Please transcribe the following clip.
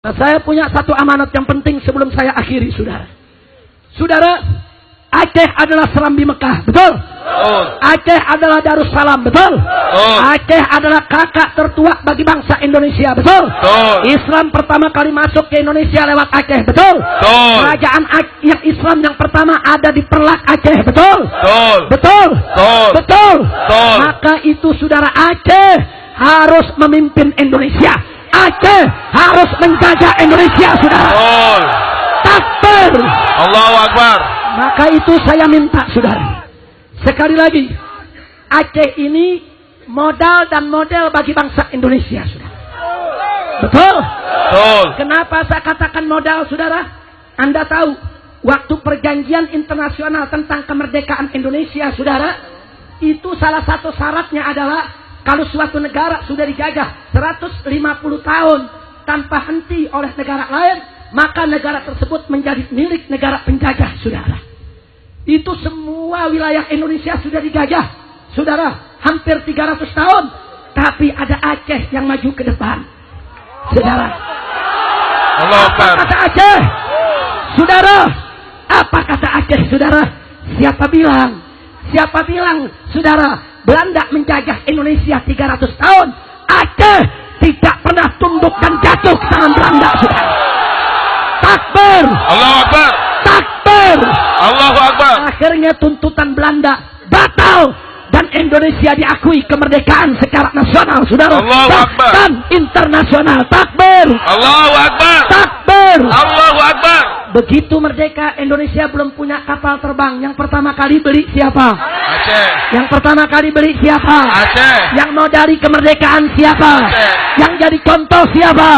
Nah, saya punya satu amanat yang penting sebelum saya akhiri, saudara. Saudara, Aceh adalah Serambi Mekah, betul? Aceh adalah Darussalam, betul? Aceh adalah kakak tertua bagi bangsa Indonesia, betul? Islam pertama kali masuk ke Indonesia lewat Aceh, betul? Kerajaan yang Islam yang pertama ada di Perlak, Aceh, betul? Betul? Betul? Maka itu saudara, Aceh harus memimpin Indonesia. Aceh harus menjaga Indonesia, saudara. Takbir. Allahu Akbar. Maka itu saya minta, saudara, sekali lagi, Aceh ini modal dan model bagi bangsa Indonesia, saudara. Betul? Betul. Kenapa saya katakan modal, saudara? Anda tahu, waktu perjanjian internasional tentang kemerdekaan Indonesia, saudara, itu salah satu syaratnya adalah kalau suatu negara sudah dijajah 150 tahun tanpa henti oleh negara lain, maka negara tersebut menjadi milik negara penjajah, saudara. Itu semua wilayah Indonesia sudah dijajah, saudara, hampir 300 tahun. Tapi ada Aceh yang maju ke depan, saudara. Apa kata Aceh? Saudara, apa kata Aceh, saudara? Siapa bilang, saudara, Belanda menjajah Indonesia 300 tahun, Aceh tidak pernah tunduk dan jatuh ke tangan Belanda, saudara. Takbir. Allahu Akbar. Takbir. Allahu Akbar. Akhirnya tuntutan Belanda batal dan Indonesia diakui kemerdekaan secara nasional, saudara. Allahu Akbar. Dan internasional. Takbir. Allahu Akbar. Takbir. Allahu Akbar. Begitu merdeka, Indonesia belum punya kapal terbang. Yang pertama kali beli siapa? Aceh. Yang pertama kali beli siapa? Aceh. Yang mau dari kemerdekaan siapa? Aceh. Yang jadi contoh siapa?